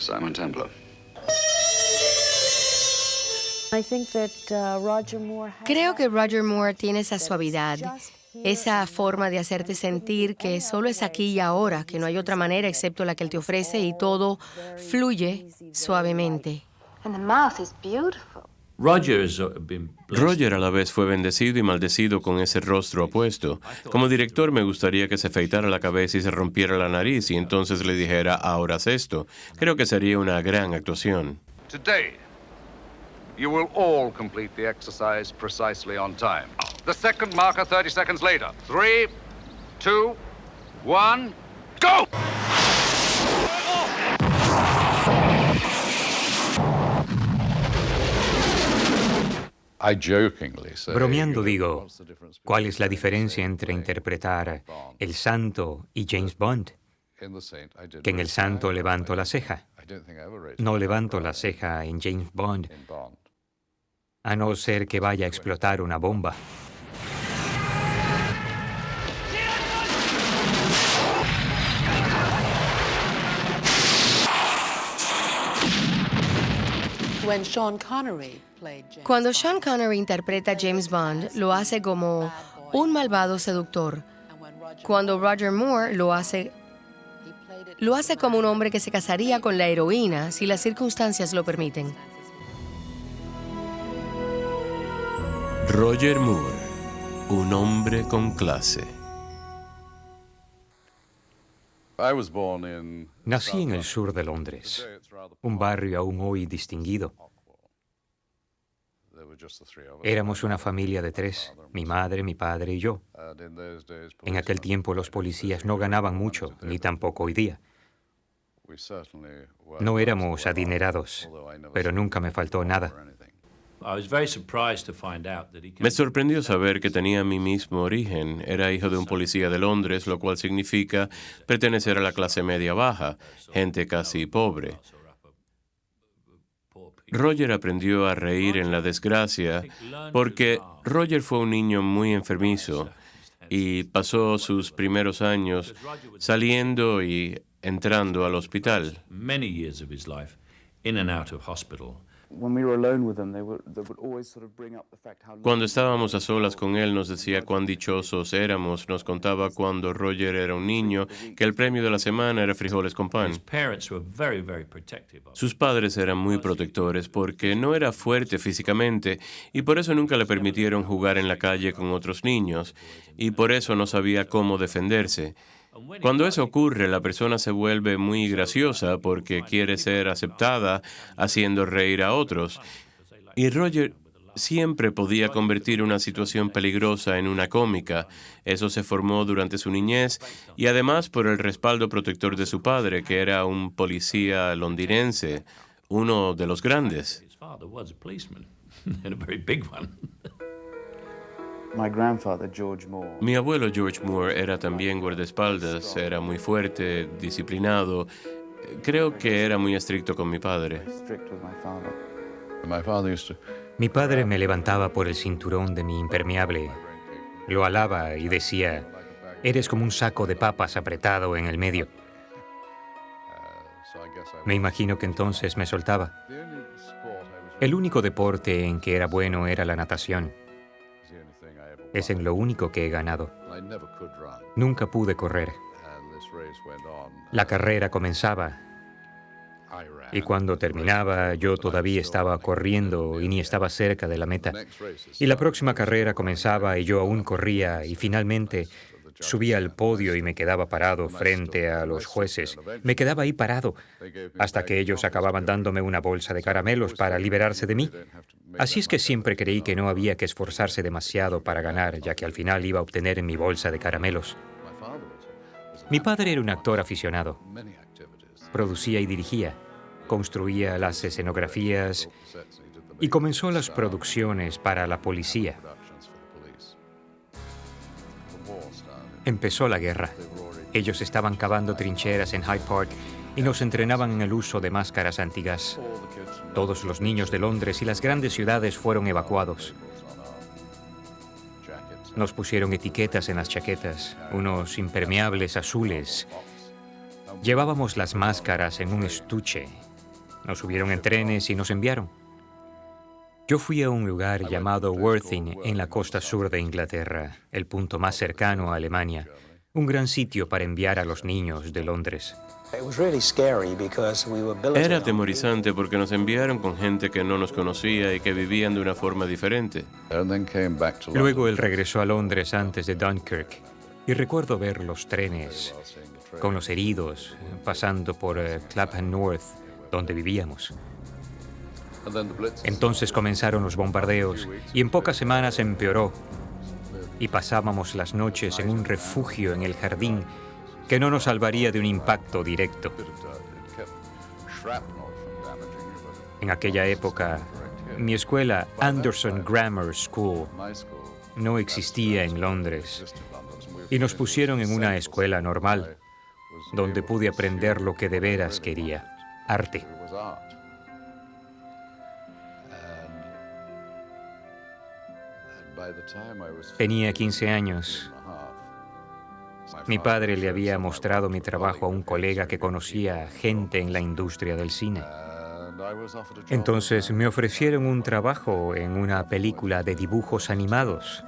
Simon Templar. Creo que Roger Moore tiene esa suavidad, esa forma de hacerte sentir que solo es aquí y ahora, que no hay otra manera excepto la que él te ofrece y todo fluye suavemente. Roger a la vez fue bendecido y maldecido con ese rostro opuesto. Como director me gustaría que se afeitara la cabeza y se rompiera la nariz y entonces le dijera, ahora haz esto. Creo que sería una gran actuación. Today, you will all complete the exercise precisely on time. The second marker 30 seconds later. 3, 2, 1, go! Bromeando digo, ¿cuál es la diferencia entre interpretar El Santo y James Bond? Que en El Santo levanto la ceja. No levanto la ceja en James Bond, a no ser que vaya a explotar una bomba. Cuando Sean Connery interpreta a James Bond, lo hace como un malvado seductor. Cuando Roger Moore lo hace como un hombre que se casaría con la heroína si las circunstancias lo permiten. Roger Moore, un hombre con clase. Nací en el sur de Londres, un barrio aún hoy distinguido. Éramos una familia de 3, mi madre, mi padre y yo. En aquel tiempo los policías no ganaban mucho, ni tampoco hoy día. No éramos adinerados, pero nunca me faltó nada. Me sorprendió saber que tenía mi mismo origen. Era hijo de un policía de Londres, lo cual significa pertenecer a la clase media baja, gente casi pobre. Roger aprendió a reír en la desgracia porque Roger fue un niño muy enfermizo y pasó sus primeros años saliendo y entrando al hospital. Cuando estábamos a solas con él, nos decía cuán dichosos éramos. Nos contaba cuando Roger era un niño que el premio de la semana era frijoles con pan. Sus padres eran muy protectores porque no era fuerte físicamente y por eso nunca le permitieron jugar en la calle con otros niños y por eso no sabía cómo defenderse. Cuando eso ocurre, la persona se vuelve muy graciosa porque quiere ser aceptada, haciendo reír a otros. Y Roger siempre podía convertir una situación peligrosa en una cómica. Eso se formó durante su niñez y además por el respaldo protector de su padre, que era un policía londinense, uno de los grandes. Mi abuelo George Moore era también guardaespaldas, era muy fuerte, disciplinado. Creo que era muy estricto con mi padre. Mi padre me levantaba por el cinturón de mi impermeable, lo alaba y decía, eres como un saco de papas apretado en el medio. Me imagino que entonces me soltaba. El único deporte en que era bueno era la natación. Es en lo único que he ganado. Nunca pude correr. La carrera comenzaba y cuando terminaba yo todavía estaba corriendo y ni estaba cerca de la meta. Y la próxima carrera comenzaba y yo aún corría y finalmente subía al podio y me quedaba parado frente a los jueces. Me quedaba ahí parado hasta que ellos acababan dándome una bolsa de caramelos para liberarse de mí. Así es que siempre creí que no había que esforzarse demasiado para ganar, ya que al final iba a obtener mi bolsa de caramelos. Mi padre era un actor aficionado. Producía y dirigía, construía las escenografías y comenzó las producciones para la policía. Empezó la guerra. Ellos estaban cavando trincheras en Hyde Park y nos entrenaban en el uso de máscaras antigas. Todos los niños de Londres y las grandes ciudades fueron evacuados. Nos pusieron etiquetas en las chaquetas, unos impermeables azules. Llevábamos las máscaras en un estuche Nos subieron en trenes y nos enviaron. Yo fui a un lugar llamado Worthing en la costa sur de Inglaterra, el punto más cercano a Alemania, un gran sitio para enviar a los niños de Londres. Era atemorizante porque nos enviaron con gente que no nos conocía y que vivían de una forma diferente. Luego él regresó a Londres antes de Dunkirk y recuerdo ver los trenes con los heridos pasando por Clapham North, donde vivíamos. Entonces comenzaron los bombardeos y en pocas semanas empeoró y pasábamos las noches en un refugio en el jardín que no nos salvaría de un impacto directo. En aquella época, mi escuela, Anderson Grammar School, no existía en Londres y nos pusieron en una escuela normal, donde pude aprender lo que de veras quería, arte. Tenía 15 años. Mi padre le había mostrado mi trabajo a un colega que conocía gente en la industria del cine. Entonces me ofrecieron un trabajo en una película de dibujos animados.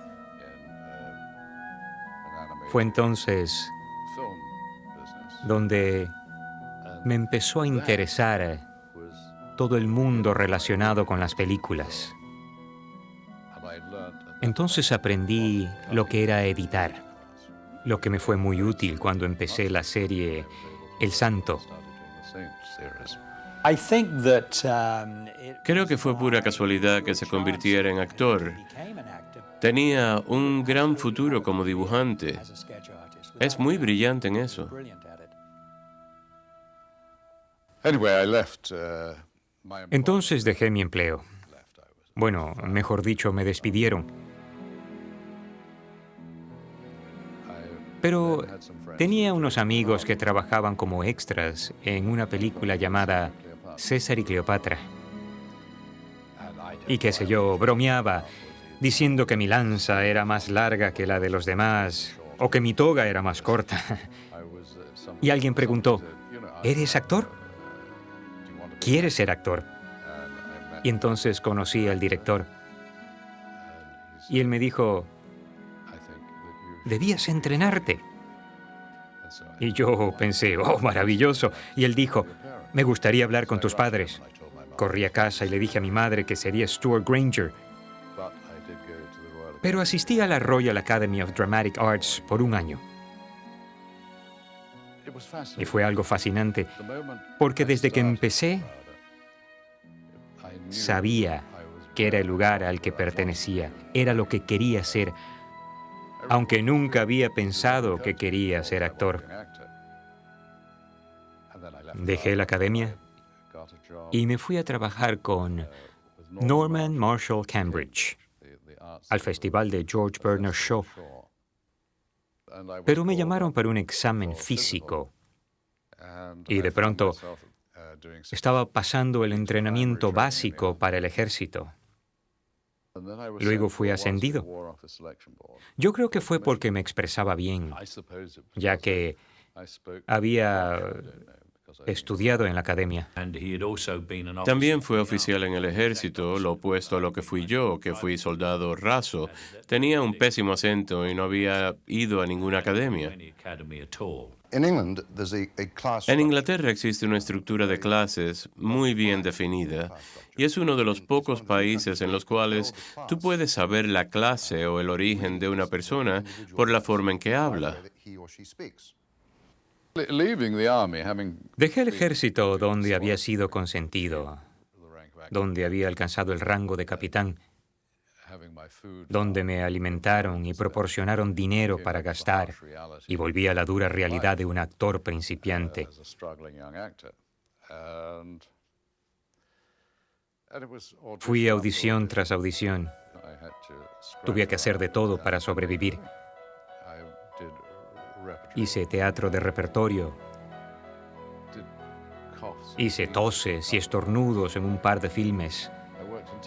Fue entonces donde me empezó a interesar todo el mundo relacionado con las películas. Entonces aprendí lo que era editar, lo que me fue muy útil cuando empecé la serie El Santo. Creo que fue pura casualidad que se convirtiera en actor. Tenía un gran futuro como dibujante. Es muy brillante en eso. Entonces dejé mi empleo. Bueno, mejor dicho, me despidieron. Pero tenía unos amigos que trabajaban como extras en una película llamada César y Cleopatra. Y qué sé yo, bromeaba, diciendo que mi lanza era más larga que la de los demás, o que mi toga era más corta. Y alguien preguntó, ¿eres actor? ¿Quieres ser actor? Y entonces conocí al director. Y él me dijo, debías entrenarte. Y yo pensé, oh, maravilloso. Y él dijo, me gustaría hablar con tus padres. Corrí a casa y le dije a mi madre que sería Stuart Granger. Pero asistí a la Royal Academy of Dramatic Arts por un año. Y fue algo fascinante, porque desde que empecé, sabía que era el lugar al que pertenecía, era lo que quería ser, aunque nunca había pensado que quería ser actor. Dejé la academia y me fui a trabajar con Norman Marshall Cambridge, al festival de George Bernard Shaw. Pero me llamaron para un examen físico y de pronto estaba pasando el entrenamiento básico para el ejército. Luego fui ascendido. Yo creo que fue porque me expresaba bien, ya que había estudiado en la academia. También fue oficial en el ejército, lo opuesto a lo que fui yo, que fui soldado raso. Tenía un pésimo acento y no había ido a ninguna academia. En Inglaterra existe una estructura de clases muy bien definida y es uno de los pocos países en los cuales tú puedes saber la clase o el origen de una persona por la forma en que habla. Dejé el ejército donde había sido consentido, donde había alcanzado el rango de capitán, donde me alimentaron y proporcionaron dinero para gastar, y volví a la dura realidad de un actor principiante. Fui audición tras audición. Tuve que hacer de todo para sobrevivir. Hice teatro de repertorio. Hice toses y estornudos en un par de filmes.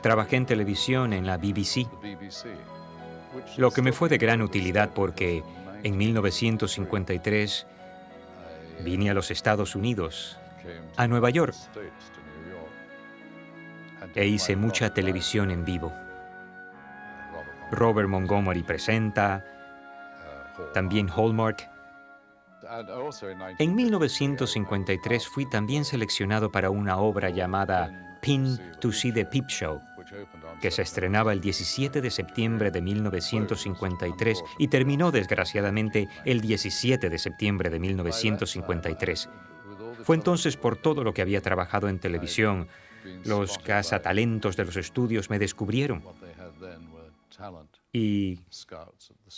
Trabajé en televisión en la BBC, lo que me fue de gran utilidad porque en 1953 vine a los Estados Unidos, a Nueva York, e hice mucha televisión en vivo. Robert Montgomery presenta, también Hallmark. En 1953 fui también seleccionado para una obra llamada Pin to See the Peep Show, que se estrenaba el 17 de septiembre de 1953 y terminó desgraciadamente el 17 de septiembre de 1953. Fue entonces por todo lo que había trabajado en televisión. Los cazatalentos de los estudios me descubrieron. Y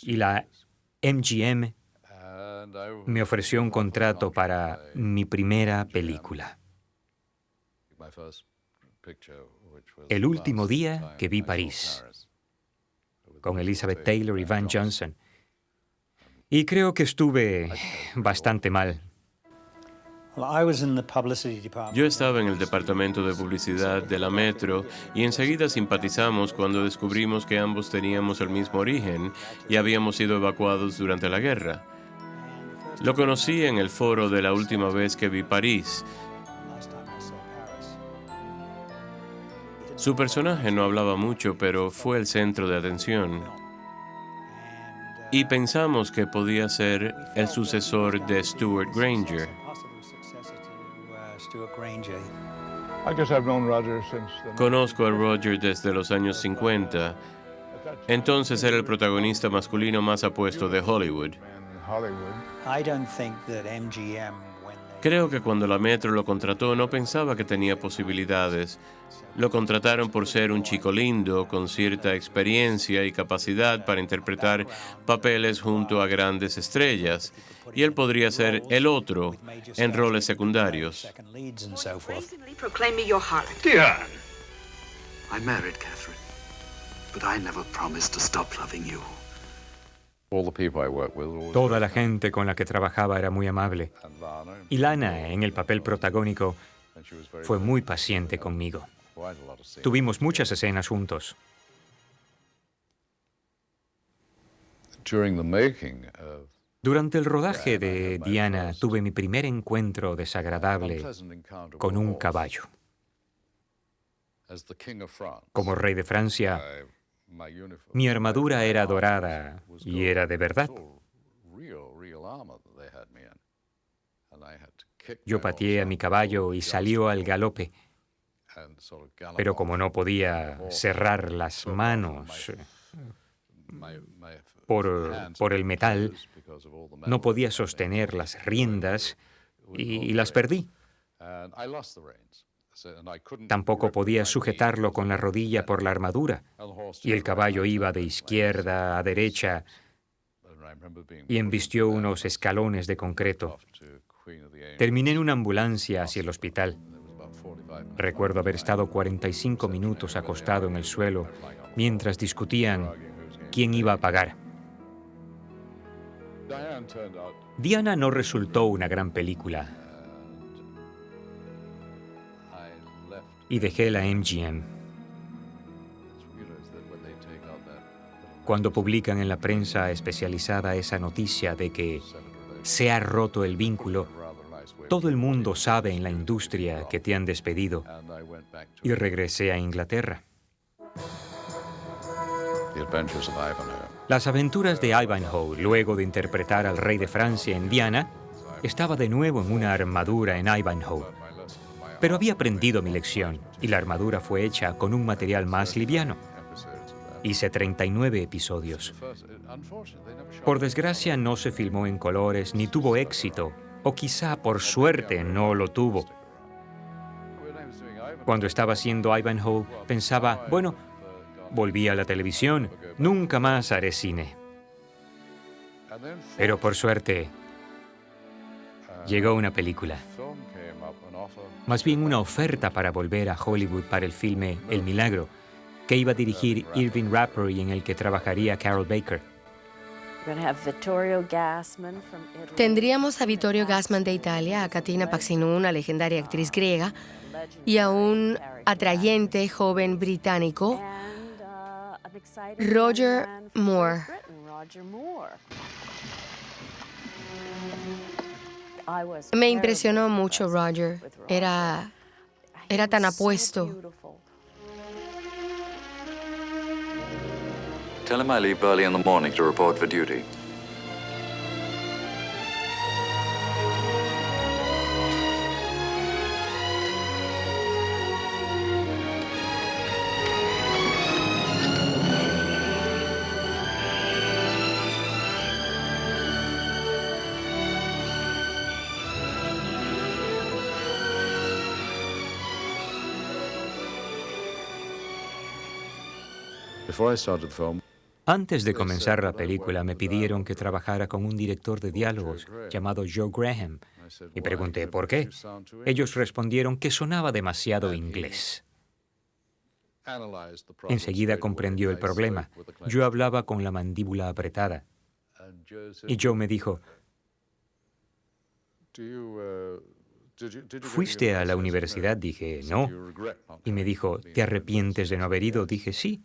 la MGM me ofreció un contrato para mi primera película. El último día que vi París, con Elizabeth Taylor y Van Johnson. Y creo que estuve bastante mal. Yo estaba en el departamento de publicidad de la Metro y enseguida simpatizamos cuando descubrimos que ambos teníamos el mismo origen y habíamos sido evacuados durante la guerra. Lo conocí en el foro de la última vez que vi París. Su personaje no hablaba mucho, pero fue el centro de atención. Y pensamos que podía ser el sucesor de Stuart Granger. Conozco a Roger desde los años 50. Entonces era el protagonista masculino más apuesto de Hollywood. Creo que cuando la Metro lo contrató no pensaba que tenía posibilidades. Lo contrataron por ser un chico lindo, con cierta experiencia y capacidad para interpretar papeles junto a grandes estrellas, y él podría ser el otro en roles secundarios. Diane! I married Catherine, but I never promised to stop loving you. Toda la gente con la que trabajaba era muy amable. Y Lana, en el papel protagónico, fue muy paciente conmigo. Tuvimos muchas escenas juntos. Durante el rodaje de Diana, tuve mi primer encuentro desagradable con un caballo. Como rey de Francia, mi armadura era dorada y era de verdad. Yo pateé a mi caballo y salió al galope. Pero como no podía cerrar las manos por el metal, no podía sostener las riendas y las perdí. Tampoco podía sujetarlo con la rodilla por la armadura, y el caballo iba de izquierda a derecha y embistió unos escalones de concreto. Terminé en una ambulancia hacia el hospital. Recuerdo haber estado 45 minutos acostado en el suelo mientras discutían quién iba a pagar. Diana no resultó una gran película y dejé la MGM. Cuando publican en la prensa especializada esa noticia de que se ha roto el vínculo, todo el mundo sabe en la industria que te han despedido, y regresé a Inglaterra. Las aventuras de Ivanhoe, luego de interpretar al rey de Francia en Diana, estaba de nuevo en una armadura en Ivanhoe. Pero había aprendido mi lección, y la armadura fue hecha con un material más liviano. Hice 39 episodios. Por desgracia, no se filmó en colores ni tuvo éxito, o quizá por suerte no lo tuvo. Cuando estaba haciendo Ivanhoe, pensaba, bueno, volví a la televisión, nunca más haré cine. Pero por suerte, llegó una película. Más bien una oferta para volver a Hollywood para el filme El Milagro, que iba a dirigir Irving Rapper y en el que trabajaría Carol Baker. Tendríamos a Vittorio Gassman de Italia, a Katina Paxinou, una legendaria actriz griega, y a un atrayente joven británico, Roger Moore. Me impresionó mucho Roger. Era tan apuesto Tell him I leave early in the morning to report for duty. Antes de comenzar la película me pidieron que trabajara con un director de diálogos llamado Joe Graham y pregunté por qué. Ellos respondieron que sonaba demasiado inglés. Enseguida comprendió el problema. Yo hablaba con la mandíbula apretada. Y Joe me dijo, ¿fuiste a la universidad? Dije, no. Y me dijo, ¿te arrepientes de no haber ido? Dije, sí.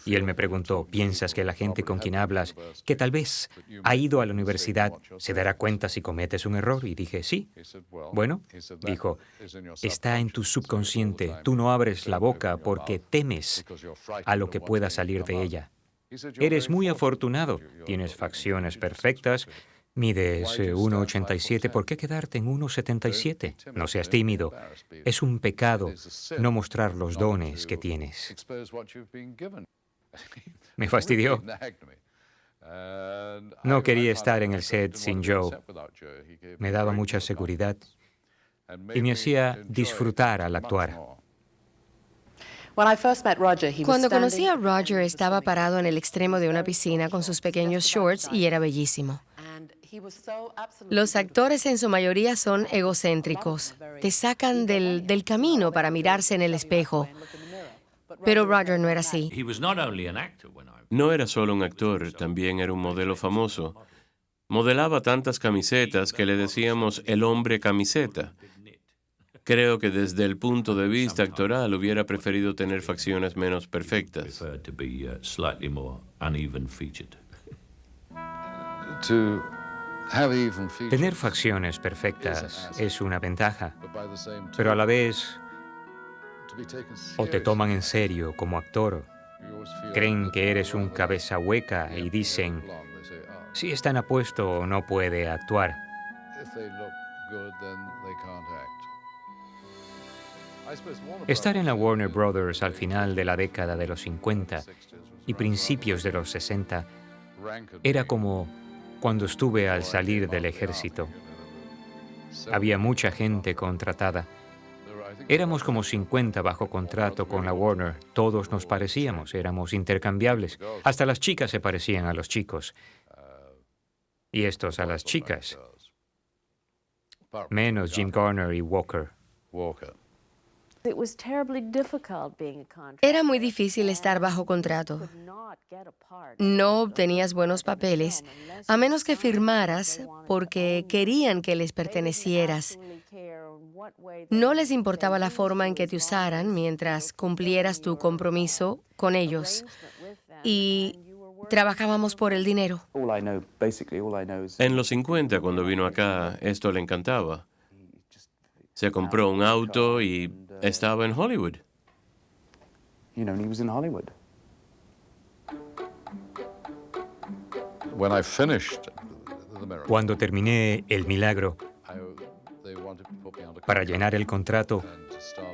Y él me preguntó, ¿piensas que la gente con quien hablas, que tal vez ha ido a la universidad, se dará cuenta si cometes un error? Y dije, sí. Bueno, dijo, está en tu subconsciente. Tú no abres la boca porque temes a lo que pueda salir de ella. Eres muy afortunado. Tienes facciones perfectas. Mides 1,87. ¿Por qué quedarte en 1,77? No seas tímido. Es un pecado no mostrar los dones que tienes. Me fastidió. No quería estar en el set sin Joe. Me daba mucha seguridad y me hacía disfrutar al actuar. Cuando conocí a Roger, estaba parado en el extremo de una piscina con sus pequeños shorts y era bellísimo. Los actores en su mayoría son egocéntricos. Te sacan del camino para mirarse en el espejo. Pero Roger no era así. No era solo un actor, también era un modelo famoso. Modelaba tantas camisetas que le decíamos el hombre camiseta. Creo que desde el punto de vista actoral hubiera preferido tener facciones menos perfectas. Tener facciones perfectas es una ventaja, pero a la vez o te toman en serio como actor, creen que eres un cabeza hueca y dicen, si es tan apuesto no puede actuar. Estar en la Warner Brothers al final de la década de los 50 y principios de los 60 era como cuando estuve al salir del ejército. Había mucha gente contratada. Éramos como 50 bajo contrato con la Warner. Todos nos parecíamos, éramos intercambiables. Hasta las chicas se parecían a los chicos. Y estos a las chicas. Menos Jim Garner y Walker. Era muy difícil estar bajo contrato. No obtenías buenos papeles, a menos que firmaras porque querían que les pertenecieras. No les importaba la forma en que te usaran mientras cumplieras tu compromiso con ellos. Y trabajábamos por el dinero. En los 50, cuando vino acá, esto le encantaba. Se compró un auto y estaba en Hollywood. Cuando terminé El Milagro, para llenar el contrato,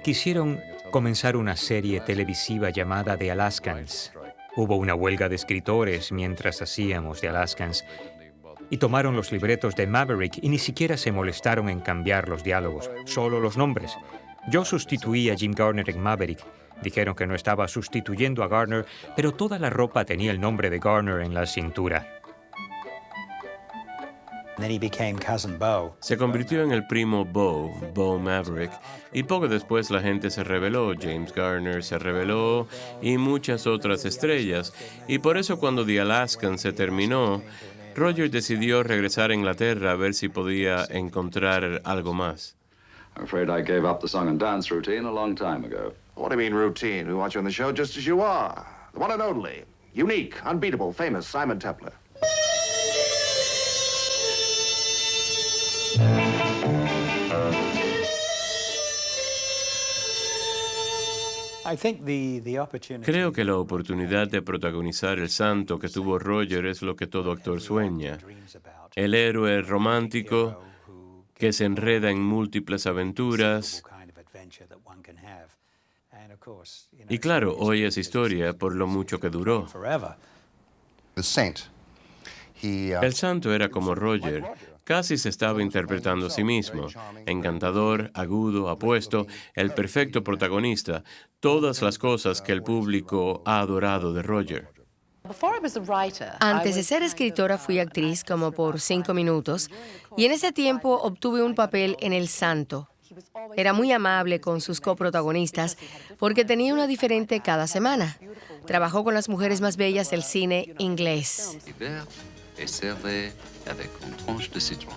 quisieron comenzar una serie televisiva llamada The Alaskans. Hubo una huelga de escritores mientras hacíamos The Alaskans y tomaron los libretos de Maverick y ni siquiera se molestaron en cambiar los diálogos, solo los nombres. Yo sustituí a Jim Garner en Maverick. Dijeron que no estaba sustituyendo a Garner, pero toda la ropa tenía el nombre de Garner en la cintura. Se convirtió en el primo Bo Maverick, y poco después la gente se rebeló. James Garner se rebeló y muchas otras estrellas. Y por eso cuando The Alaskan se terminó, Roger decidió regresar a Inglaterra a ver si podía encontrar algo más. I'm afraid I gave up the song and dance routine a long time ago. What do you mean routine? We want you on the show just as you are. The one and only, unique, unbeatable, famous Simon Templar. Creo que la oportunidad de protagonizar El Santo que tuvo Roger es lo que todo actor sueña. El héroe romántico que se enreda en múltiples aventuras. Y claro, hoy es historia por lo mucho que duró. El Santo era como Roger. Casi se estaba interpretando a sí mismo. Encantador, agudo, apuesto, el perfecto protagonista. Todas las cosas que el público ha adorado de Roger. Antes de ser escritora fui actriz como por 5 minutos y en ese tiempo obtuve un papel en El Santo. Era muy amable con sus coprotagonistas porque tenía una diferente cada semana. Trabajó con las mujeres más bellas del cine inglés. Et servez avec une tranche de citron.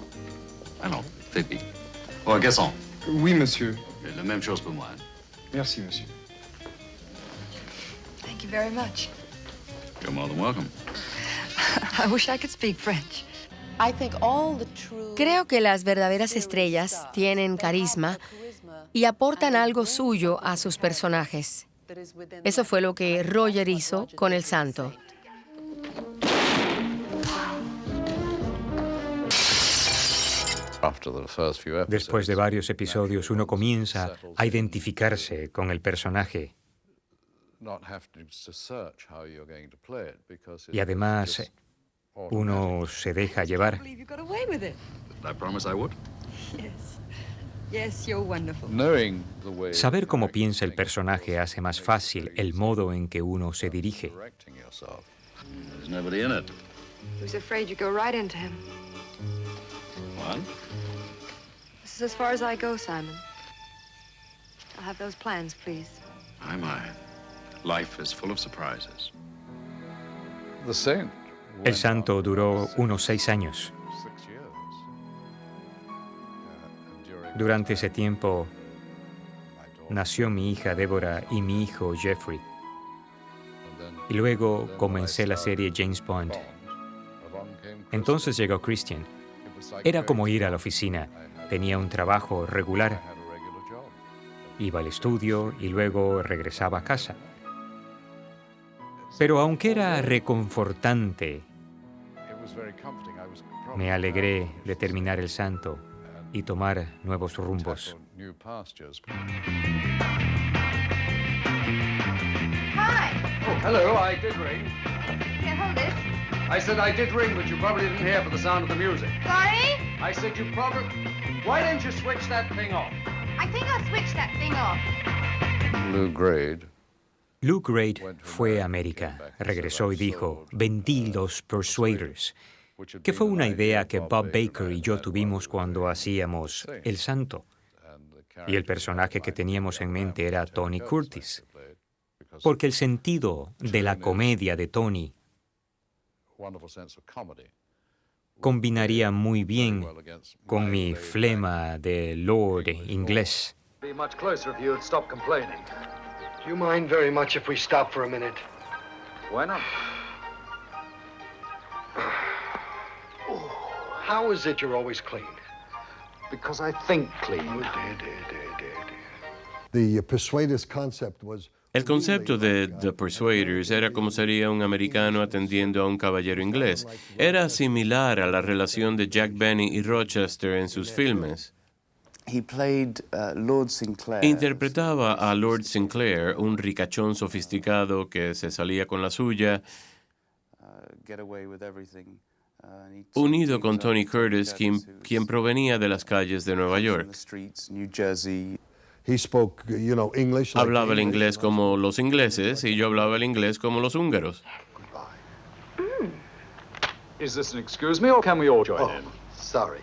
Alors, faites vite. Oh, garçon. Oui, monsieur. La même chose pour moi. Merci, monsieur. Thank you very much. You're more than welcome. I wish I could speak French. Creo que las verdaderas estrellas tienen carisma y aportan algo suyo a sus personajes. Eso fue lo que Roger hizo con El Santo. Después de varios episodios, uno comienza a identificarse con el personaje. Y además, uno se deja llevar. I promise I would. Yes, you're wonderful. Saber cómo piensa el personaje hace más fácil el modo en que uno se dirige. There's nobody in it. I was afraid you'd go right into him. What? This is as far as I go, Simon. I'll have those plans, please. My. Life is full of surprises. El Santo duró unos 6 años. Durante ese tiempo nació mi hija Débora y mi hijo Jeffrey. Y luego comencé la serie James Bond. Entonces llegó Christian. Era como ir a la oficina. Tenía un trabajo regular. Iba al estudio y luego regresaba a casa. Pero aunque era reconfortante, me alegré de terminar El Santo y tomar nuevos rumbos. Hi. Oh, hello, I did ring. Here, hold this. I said I did ring, but you probably didn't hear for the sound of the music. Sorry? I said you probably... Why didn't you switch that thing off? I think I'll switch that thing off. Luke Reid fue a América, regresó y dijo, vendí los Persuaders, que fue una idea que Bob Baker y yo tuvimos cuando hacíamos El Santo. Y el personaje que teníamos en mente era Tony Curtis, porque el sentido de la comedia de Tony combinaría muy bien con mi flema de Lord inglés. Be much closer if you'd stop complaining. Do you mind very much if we stop for a minute? Why not? How is it you're always clean? Because I think clean. Oh, dear. The Persuaders concept was... El concepto de The Persuaders era como sería un americano atendiendo a un caballero inglés. Era similar a la relación de Jack Benny y Rochester en sus filmes. Interpretaba a Lord Sinclair, un ricachón sofisticado que se salía con la suya, unido con Tony Curtis, quien provenía de las calles de Nueva York. Hablaba el inglés como los ingleses y yo hablaba el inglés como los húngaros. Is this an excuse me or can we all join in? Sorry.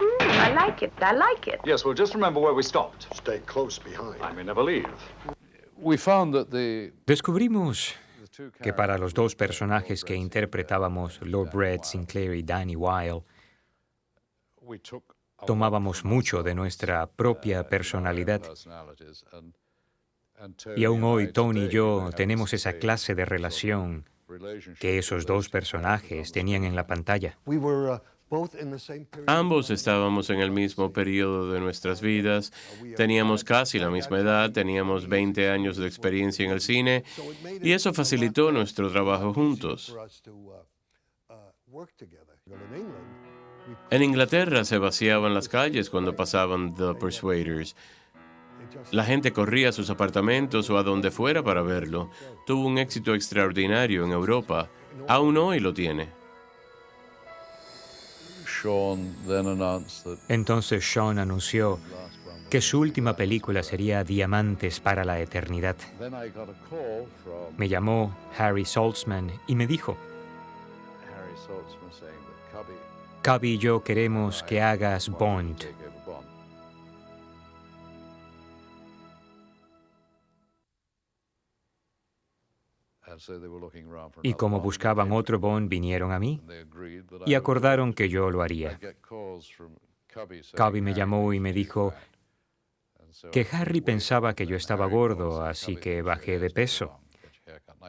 I like it. I like it. Yes, well, just remember where we stopped. Stay close behind. I may never leave. Descubrimos que para los dos personajes que interpretábamos, Lord Red Sinclair y Danny Wilde, tomábamos mucho de nuestra propia personalidad. Y aún hoy, Tony y yo tenemos esa clase de relación que esos dos personajes tenían en la pantalla. We were Ambos estábamos en el mismo periodo de nuestras vidas, teníamos casi la misma edad, teníamos 20 años de experiencia en el cine y eso facilitó nuestro trabajo juntos. En Inglaterra se vaciaban las calles cuando pasaban The Persuaders. La gente corría a sus apartamentos o a donde fuera para verlo. Tuvo un éxito extraordinario en Europa. Aún hoy lo tiene. Entonces Sean anunció que su última película sería Diamantes para la Eternidad. Me llamó Harry Saltzman y me dijo, Cubby y yo queremos que hagas Bond. Y como buscaban otro Bond, vinieron a mí y acordaron que yo lo haría. Cubby me llamó y me dijo que Harry pensaba que yo estaba gordo, así que bajé de peso.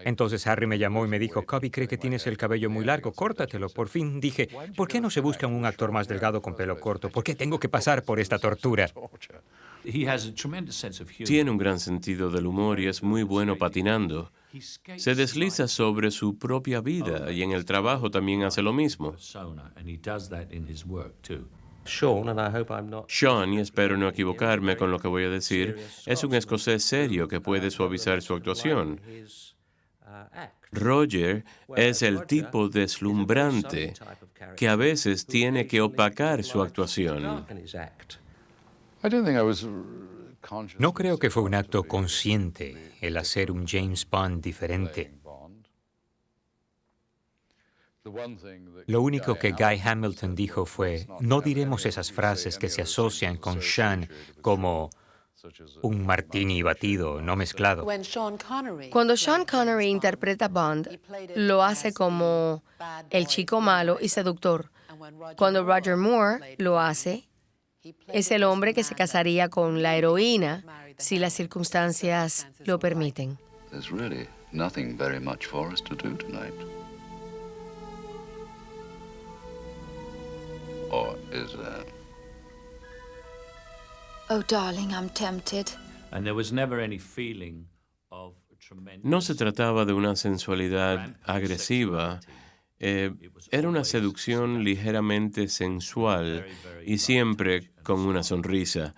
Entonces Harry me llamó y me dijo, Cubby cree que tienes el cabello muy largo, córtatelo. Por fin dije, ¿por qué no se buscan un actor más delgado con pelo corto? ¿Por qué tengo que pasar por esta tortura? Tiene un gran sentido del humor y es muy bueno patinando. Se desliza sobre su propia vida y en el trabajo también hace lo mismo. Sean, y espero no equivocarme con lo que voy a decir, es un escocés serio que puede suavizar su actuación. Roger es el tipo deslumbrante que a veces tiene que opacar su actuación. No creo que fue un acto consciente el hacer un James Bond diferente. Lo único que Guy Hamilton dijo fue, no diremos esas frases que se asocian con Sean como un martini batido, no mezclado. Cuando Sean Connery interpreta a Bond, lo hace como el chico malo y seductor. Cuando Roger Moore lo hace, es el hombre que se casaría con la heroína si las circunstancias lo permiten. There's really nothing very much for us to do tonight. Or is there? Oh, darling, I'm tempted. No se trataba de una sensualidad agresiva. Era una seducción ligeramente sensual y siempre con una sonrisa.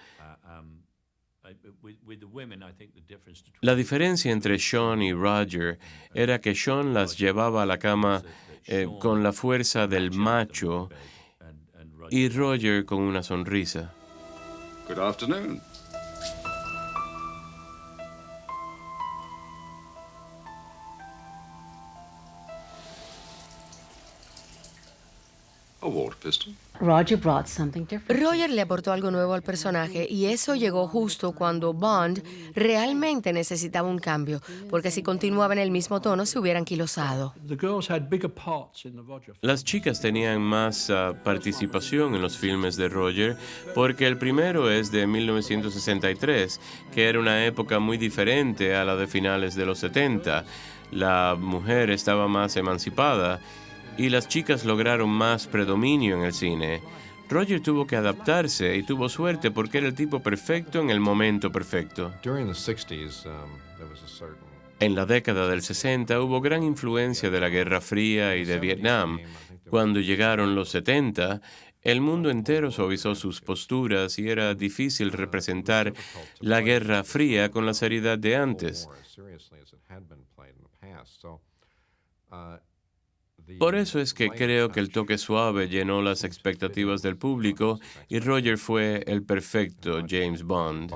La diferencia entre Sean y Roger era que Sean las llevaba a la cama con la fuerza del macho y Roger con una sonrisa. Good afternoon. A water pistol. Roger le aportó algo nuevo al personaje y eso llegó justo cuando Bond realmente necesitaba un cambio, porque si continuaba en el mismo tono se hubiera anquilosado. Las chicas tenían más participación en los filmes de Roger porque el primero es de 1963, que era una época muy diferente a la de finales de los 70. La mujer estaba más emancipada y las chicas lograron más predominio en el cine. Roger tuvo que adaptarse y tuvo suerte porque era el tipo perfecto en el momento perfecto. En la década del 60 hubo gran influencia de la Guerra Fría y de Vietnam. Cuando llegaron los 70, el mundo entero suavizó sus posturas y era difícil representar la Guerra Fría con la seriedad de antes. Por eso es que creo que el toque suave llenó las expectativas del público y Roger fue el perfecto James Bond.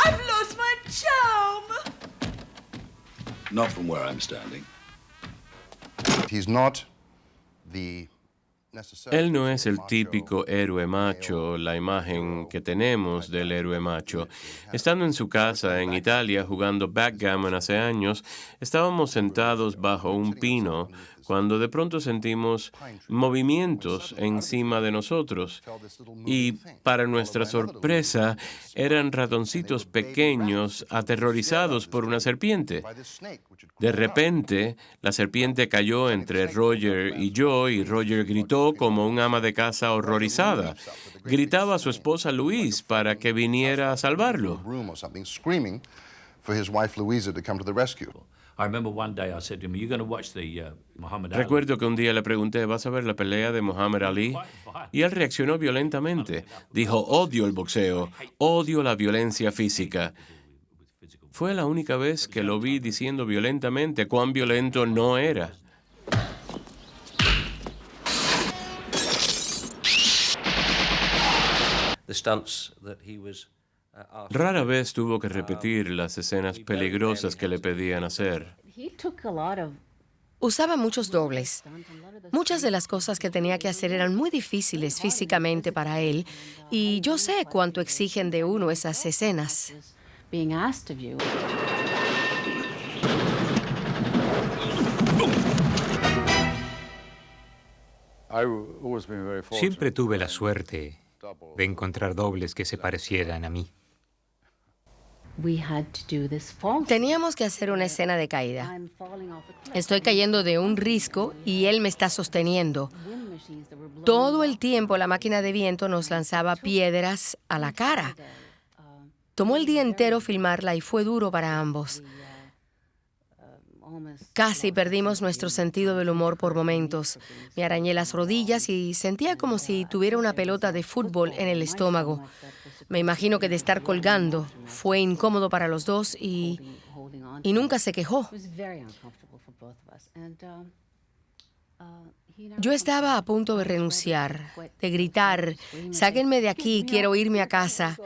I've lost my charm. Not from where I'm standing. He's not the Él no es el típico héroe macho, la imagen que tenemos del héroe macho. Estando en su casa en Italia jugando backgammon hace años, estábamos sentados bajo un pino cuando de pronto sentimos movimientos encima de nosotros. Y para nuestra sorpresa, eran ratoncitos pequeños aterrorizados por una serpiente. De repente, la serpiente cayó entre Roger y yo y Roger gritó como un ama de casa horrorizada. Gritaba a su esposa Louise para que viniera a salvarlo. Recuerdo que un día le pregunté, ¿vas a ver la pelea de Muhammad Ali? Y él reaccionó violentamente. Dijo, odio el boxeo, odio la violencia física. Fue la única vez que lo vi diciendo violentamente cuán violento no era. Rara vez tuvo que repetir las escenas peligrosas que le pedían hacer. Usaba muchos dobles. Muchas de las cosas que tenía que hacer eran muy difíciles físicamente para él, y yo sé cuánto exigen de uno esas escenas. Siempre tuve la suerte de encontrar dobles que se parecieran a mí. Teníamos que hacer una escena de caída. Estoy cayendo de un risco y él me está sosteniendo. Todo el tiempo la máquina de viento nos lanzaba piedras a la cara. Tomó el día entero filmarla y fue duro para ambos. Casi perdimos nuestro sentido del humor por momentos. Me arañé las rodillas y sentía como si tuviera una pelota de fútbol en el estómago. Me imagino que de estar colgando fue incómodo para los dos y nunca se quejó. Yo estaba a punto de renunciar, de gritar, sáquenme de aquí, quiero irme a casa.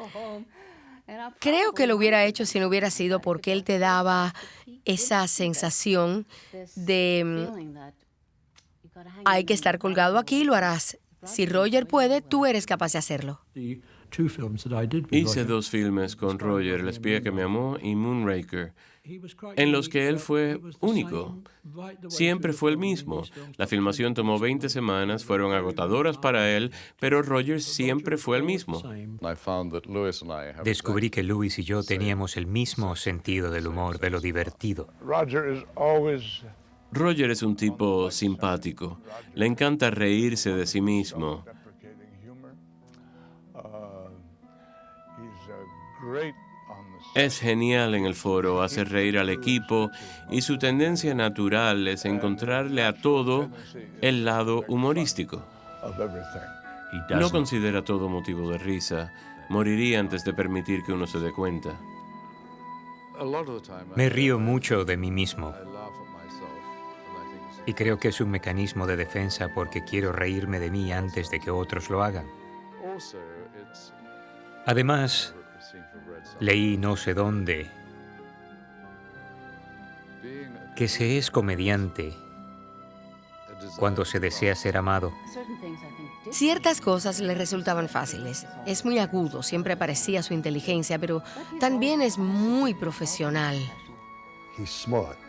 Creo que lo hubiera hecho si no hubiera sido porque él te daba esa sensación de hay que estar colgado aquí, lo harás. Si Roger puede, tú eres capaz de hacerlo. Hice 2 filmes con Roger, El espía que me amó y Moonraker, en los que él fue único. Siempre fue el mismo. La filmación tomó 20 semanas, fueron agotadoras para él, pero Roger siempre fue el mismo. Descubrí que Louis y yo teníamos el mismo sentido del humor, de lo divertido. Roger es un tipo simpático. Le encanta reírse de sí mismo. Es genial en el foro, hace reír al equipo y su tendencia natural es encontrarle a todo el lado humorístico. No considera todo motivo de risa. Moriría antes de permitir que uno se dé cuenta. Me río mucho de mí mismo. Y creo que es un mecanismo de defensa porque quiero reírme de mí antes de que otros lo hagan. Además, leí no sé dónde que se es comediante cuando se desea ser amado. Ciertas cosas le resultaban fáciles. Es muy agudo, siempre parecía su inteligencia, pero también es muy profesional.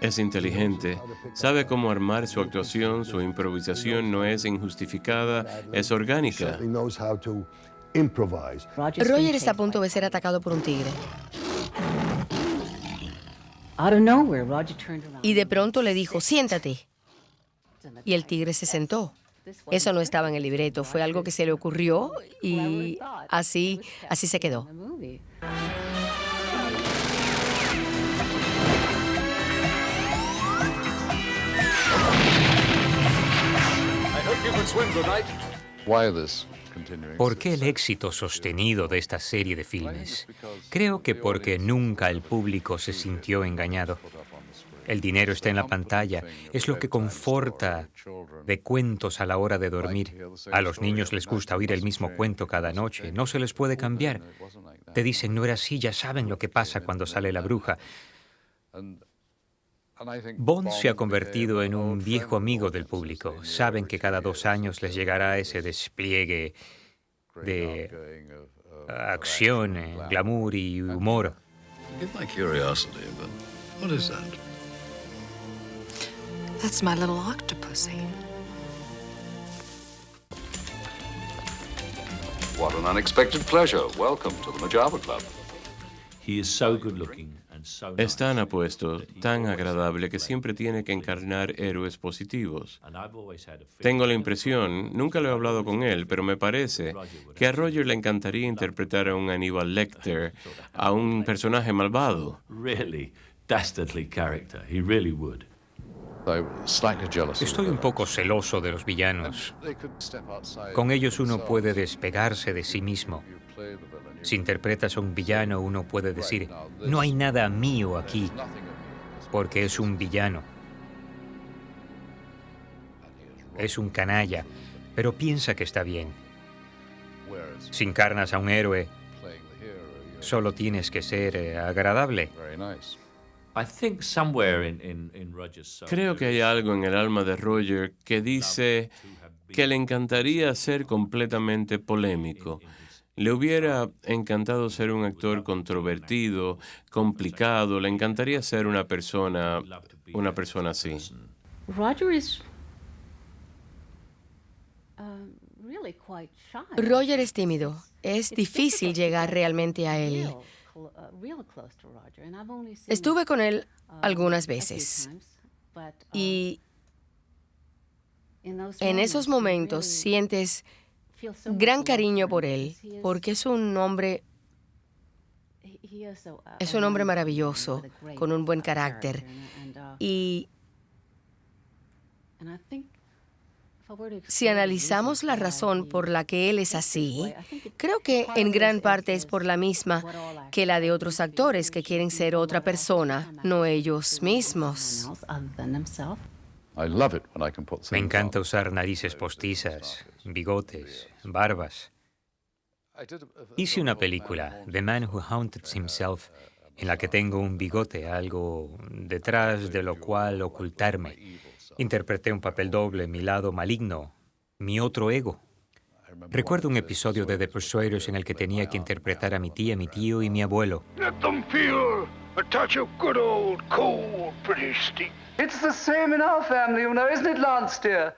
Es inteligente, sabe cómo armar su actuación, su improvisación no es injustificada, es orgánica. Roger está a punto de ser atacado por un tigre. Y de pronto le dijo, siéntate. Y el tigre se sentó. Eso no estaba en el libreto, fue algo que se le ocurrió y así se quedó. ¿Por qué el éxito sostenido de esta serie de filmes? Creo que porque nunca el público se sintió engañado. El dinero está en la pantalla, es lo que conforta de cuentos a la hora de dormir. A los niños les gusta oír el mismo cuento cada noche, no se les puede cambiar. Te dicen, no era así, ya saben lo que pasa cuando sale la bruja. Bond se ha convertido en un viejo amigo del público. Saben que cada 2 años les llegará ese despliegue de acción, glamour y humor. Get my curiosity, but what is that? That's my little octopusy. What an unexpected pleasure. Welcome to the Majava Club. He is so good looking and so nice. Es tan apuesto, tan agradable que siempre tiene que encarnar héroes positivos. Tengo la impresión, nunca lo he hablado con él, pero me parece que a Roger le encantaría interpretar a un Hannibal Lecter, a un personaje malvado. Really dastardly character. He really would. Estoy un poco celoso de los villanos. Con ellos uno puede despegarse de sí mismo. Si interpretas a un villano, uno puede decir, no hay nada mío aquí, porque es un villano. Es un canalla, pero piensa que está bien. Si encarnas a un héroe, solo tienes que ser agradable. Creo que hay algo en el alma de Roger que dice que le encantaría ser completamente polémico. Le hubiera encantado ser un actor controvertido, complicado. Le encantaría ser una persona así. Roger es tímido. Es difícil llegar realmente a él. Estuve con él algunas veces y en esos momentos sientes gran cariño por él, porque es un hombre maravilloso, con un buen carácter. Y si analizamos la razón por la que él es así, creo que en gran parte es por la misma que la de otros actores que quieren ser otra persona, no ellos mismos. Me encanta usar narices postizas, bigotes, barbas. Hice una película, The Man Who Haunted Himself, en la que tengo un bigote, algo detrás de lo cual ocultarme. Interpreté un papel doble, mi lado maligno, mi otro ego. Recuerdo un episodio de The Persuaders en el que tenía que interpretar a mi tía, mi tío y mi abuelo. Let them feel a touch of good old cold British steak. It's the same in our family, you know, isn't it, Lance, dear?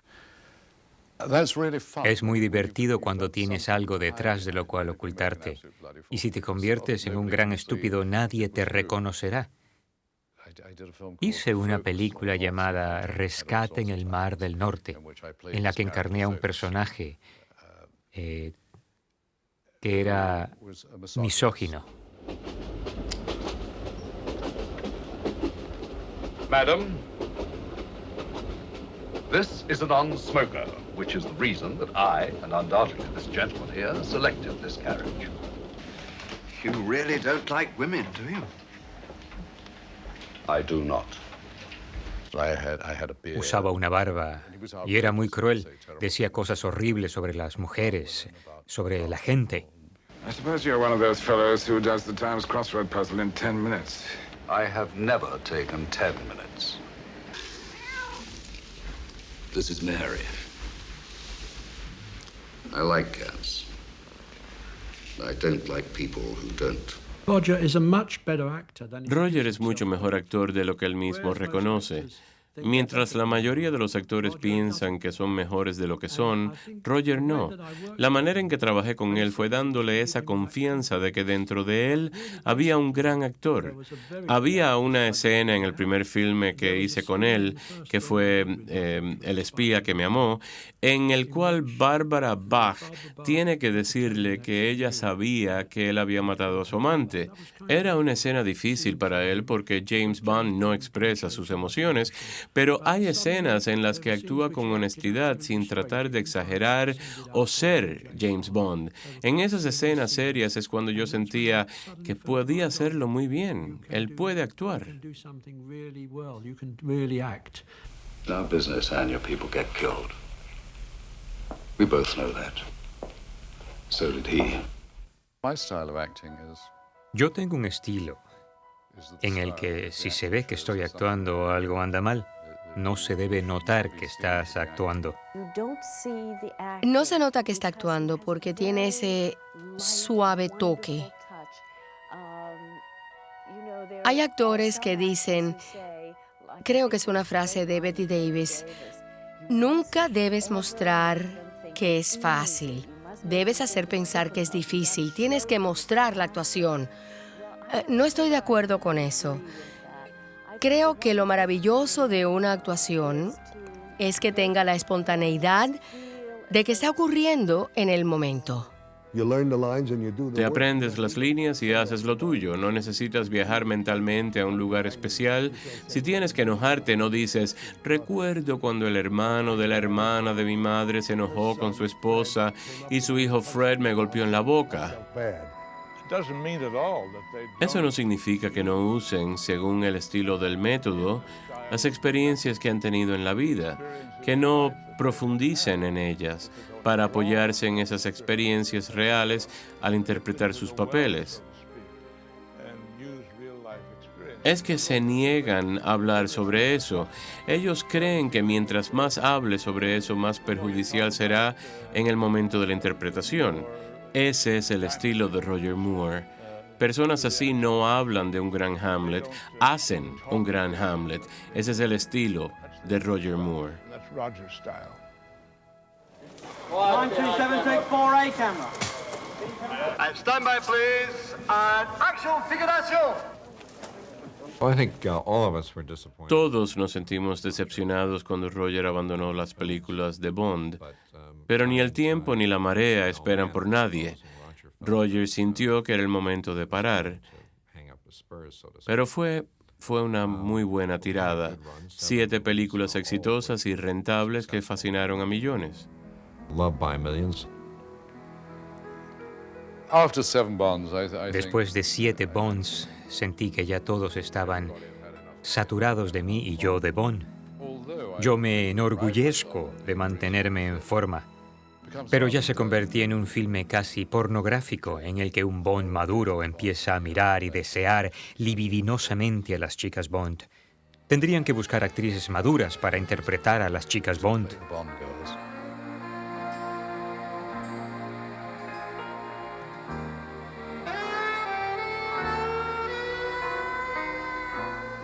Es muy divertido cuando tienes algo detrás de lo cual ocultarte. Y si te conviertes en un gran estúpido, nadie te reconocerá. Hice una película llamada Rescate en el Mar del Norte, en la que encarné a un personaje que era misógino. Madam, this is a non-smoker, which is the reason that I, and undoubtedly this gentleman here, selected this carriage. You really don't like women, do you? I do not. Usaba una barba y era muy cruel. Decía cosas horribles sobre las mujeres, sobre la gente. I suppose you're one of those fellows who does the Times crossword puzzle in 10 minutes. I have never taken 10 minutes. This is Mary. I like cats. I don't like people who don't. Roger es mucho mejor actor de lo que él mismo reconoce. Mientras la mayoría de los actores piensan que son mejores de lo que son, Roger no. La manera en que trabajé con él fue dándole esa confianza de que dentro de él había un gran actor. Había una escena en el primer filme que hice con él, que fue El espía que me amó, en el cual Barbara Bach tiene que decirle que ella sabía que él había matado a su amante. Era una escena difícil para él porque James Bond no expresa sus emociones, pero hay escenas en las que actúa con honestidad sin tratar de exagerar o ser James Bond. En esas escenas serias es cuando yo sentía que podía hacerlo muy bien. Él puede actuar. In our business, and your people get killed. We both know that. So did he. Yo tengo un estilo. en el que si se ve que estoy actuando o algo anda mal, no se debe notar que estás actuando. No se nota que está actuando porque tiene ese suave toque. Hay actores que dicen, creo que es una frase de Betty Davis, nunca debes mostrar que es fácil. Debes hacer pensar que es difícil. Tienes que mostrar la actuación. No estoy de acuerdo con eso. Creo que lo maravilloso de una actuación es que tenga la espontaneidad de que está ocurriendo en el momento. Te aprendes las líneas y haces lo tuyo. No necesitas viajar mentalmente a un lugar especial. Si tienes que enojarte, no dices, recuerdo cuando el hermano de la hermana de mi madre se enojó con su esposa y su hijo Fred me golpeó en la boca. Eso no significa que no usen, según el estilo del método, las experiencias que han tenido en la vida, que no profundicen en ellas para apoyarse en esas experiencias reales al interpretar sus papeles. Es que se niegan a hablar sobre eso. Ellos creen que mientras más hable sobre eso, más perjudicial será en el momento de la interpretación. Ese es el estilo de Roger Moore. Personas así no hablan de un gran Hamlet, hacen un gran Hamlet. Ese es el estilo de Roger Moore. 127, take 4A camera. Stand by, please. And action, figuration. Todos nos sentimos decepcionados cuando Roger abandonó las películas de Bond, pero ni el tiempo ni la marea esperan por nadie. Roger sintió que era el momento de parar, pero fue una muy buena tirada. 7 películas exitosas y rentables que fascinaron a millones. Después de 7 Bonds, sentí que ya todos estaban saturados de mí y yo de Bond. Yo me enorgullezco de mantenerme en forma, pero ya se convertía en un filme casi pornográfico en el que un Bond maduro empieza a mirar y desear libidinosamente a las chicas Bond. Tendrían que buscar actrices maduras para interpretar a las chicas Bond.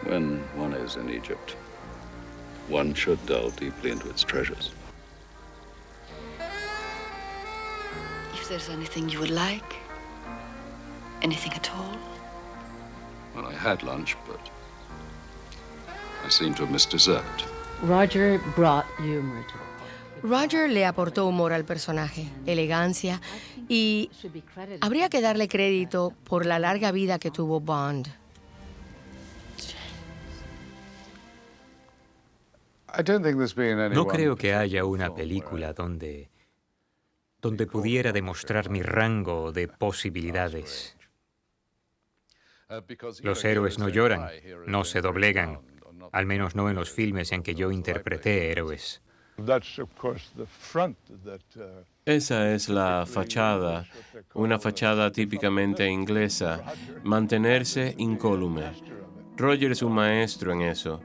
When one is in Egypt, one should delve deeply into its treasures. If there's anything you would like, anything at all. Well, I had lunch, but I seem to have missed dessert. Roger brought humor to Roger le aportó humor al personaje, elegancia, y habría que darle crédito por la larga vida que tuvo Bond. No creo que haya una película donde pudiera demostrar mi rango de posibilidades. Los héroes no lloran, no se doblegan, al menos no en los filmes en que yo interpreté héroes. Esa es la fachada, una fachada típicamente inglesa, mantenerse incólume. Roger es un maestro en eso,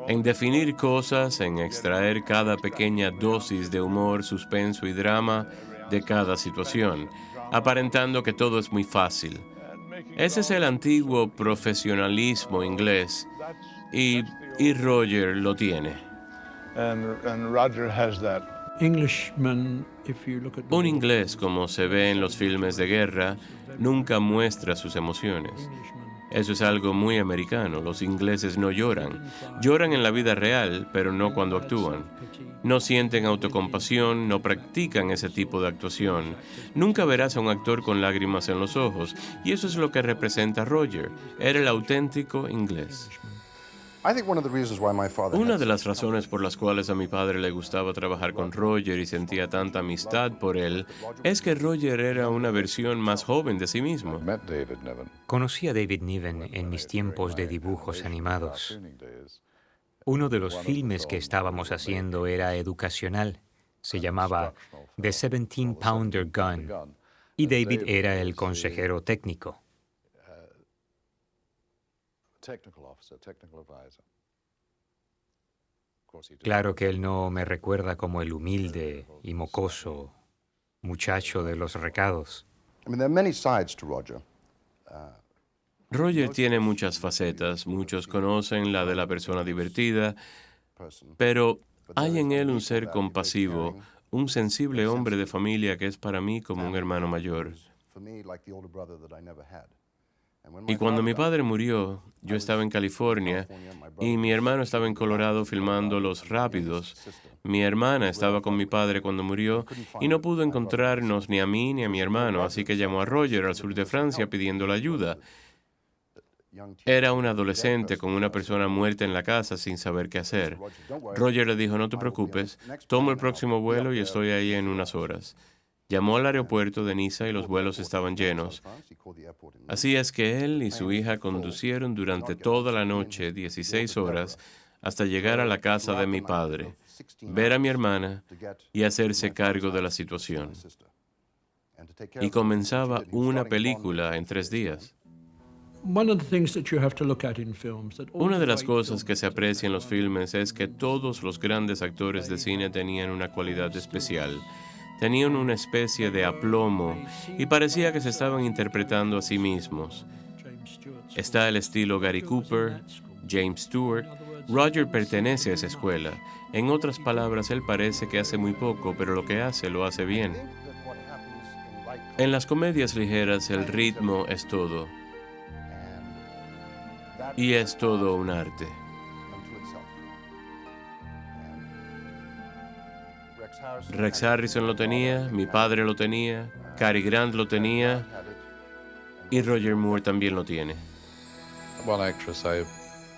en definir cosas, en extraer cada pequeña dosis de humor, suspenso y drama de cada situación, aparentando que todo es muy fácil. Ese es el antiguo profesionalismo inglés, y Roger lo tiene. Un inglés, como se ve en los filmes de guerra, nunca muestra sus emociones. Eso es algo muy americano. Los ingleses no lloran. Lloran en la vida real, pero no cuando actúan. No sienten autocompasión, no practican ese tipo de actuación. Nunca verás a un actor con lágrimas en los ojos, y eso es lo que representa Roger. Era el auténtico inglés. Una de las razones por las cuales a mi padre le gustaba trabajar con Roger y sentía tanta amistad por él es que Roger era una versión más joven de sí mismo. Conocí a David Niven en mis tiempos de dibujos animados. Uno de los filmes que estábamos haciendo era educacional. Se llamaba The 17-Pounder Gun y David era el consejero técnico. Claro que él no me recuerda como el humilde y mocoso muchacho de los recados. Roger tiene muchas facetas. Muchos conocen la de la persona divertida, pero hay en él un ser compasivo, un sensible hombre de familia que es para mí como un hermano mayor. Y cuando mi padre murió, yo estaba en California y mi hermano estaba en Colorado filmando Los Rápidos. Mi hermana estaba con mi padre cuando murió y no pudo encontrarnos ni a mí ni a mi hermano, así que llamó a Roger al sur de Francia pidiendo la ayuda. Era un adolescente con una persona muerta en la casa sin saber qué hacer. Roger le dijo, no te preocupes, tomo el próximo vuelo y estoy ahí en unas horas. Llamó al aeropuerto de Niza y los vuelos estaban llenos. Así es que él y su hija conducieron durante toda la noche, 16 horas, hasta llegar a la casa de mi padre, ver a mi hermana y hacerse cargo de la situación. Y comenzaba una película en 3 días. Una de las cosas que se aprecia en los filmes es que todos los grandes actores de cine tenían una cualidad especial. Tenían una especie de aplomo y parecía que se estaban interpretando a sí mismos. Está el estilo Gary Cooper, James Stewart. Roger pertenece a esa escuela. En otras palabras, él parece que hace muy poco, pero lo que hace, lo hace bien. En las comedias ligeras, el ritmo es todo. Y es todo un arte. Rex Harrison lo tenía, mi padre lo tenía, Cary Grant lo tenía y Roger Moore también lo tiene.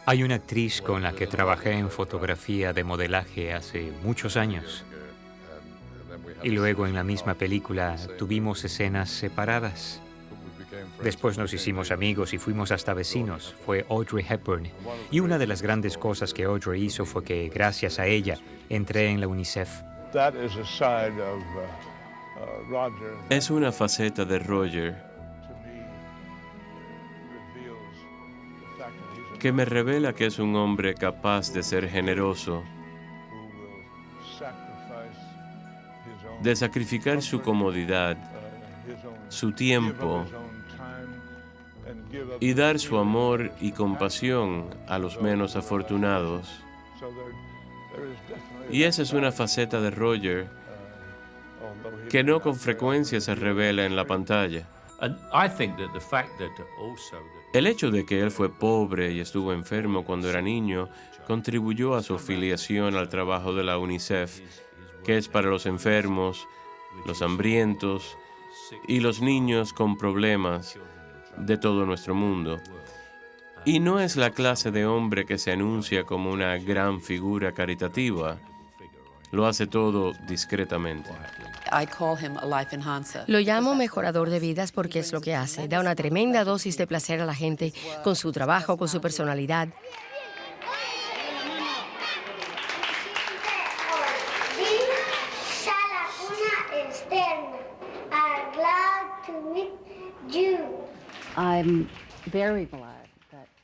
Hay una actriz con la que trabajé en fotografía de modelaje hace muchos años. Y luego en la misma película tuvimos escenas separadas. Después nos hicimos amigos y fuimos hasta vecinos. Fue Audrey Hepburn. Y una de las grandes cosas que Audrey hizo fue que, gracias a ella, entré en la UNICEF. Es una faceta de Roger que me revela que es un hombre capaz de ser generoso, de sacrificar su comodidad, su tiempo y dar su amor y compasión a los menos afortunados. Y esa es una faceta de Roger que no con frecuencia se revela en la pantalla. El hecho de que él fue pobre y estuvo enfermo cuando era niño contribuyó a su afiliación al trabajo de la UNICEF, que es para los enfermos, los hambrientos y los niños con problemas de todo nuestro mundo. Y no es la clase de hombre que se anuncia como una gran figura caritativa. Lo hace todo discretamente. Lo llamo mejorador de vidas porque es lo que hace. Da una tremenda dosis de placer a la gente con su trabajo, con su personalidad.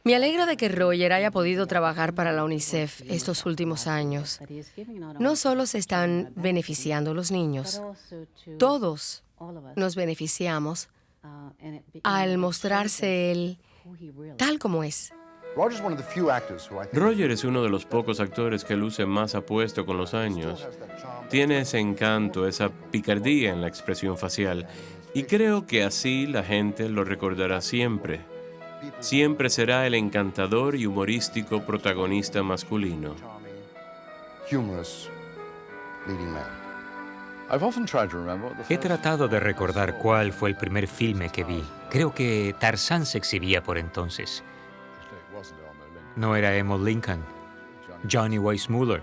Me alegro de que Roger haya podido trabajar para la UNICEF estos últimos años. No solo se están beneficiando los niños, todos nos beneficiamos al mostrarse él tal como es. Roger es uno de los pocos actores que luce más apuesto con los años. Tiene ese encanto, esa picardía en la expresión facial, y creo que así la gente lo recordará siempre. Siempre será el encantador y humorístico protagonista masculino. He tratado de recordar cuál fue el primer filme que vi. Creo que Tarzán se exhibía por entonces. No era Emil Lincoln, Johnny Weissmuller.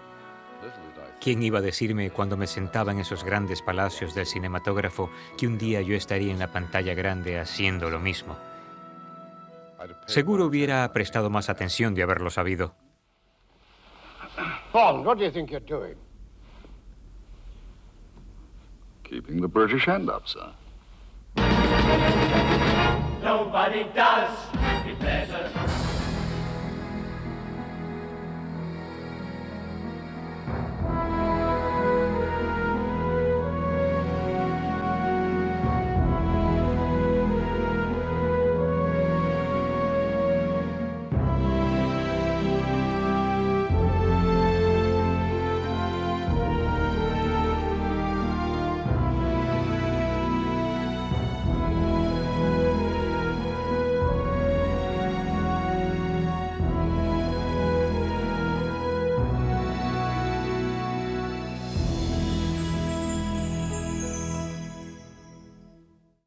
¿Quién iba a decirme cuando me sentaba en esos grandes palacios del cinematógrafo que un día yo estaría en la pantalla grande haciendo lo mismo? Seguro hubiera prestado más atención de haberlo sabido. Bond, what do you think you're doing? Keeping the British hand up, sir. Nobody does it better.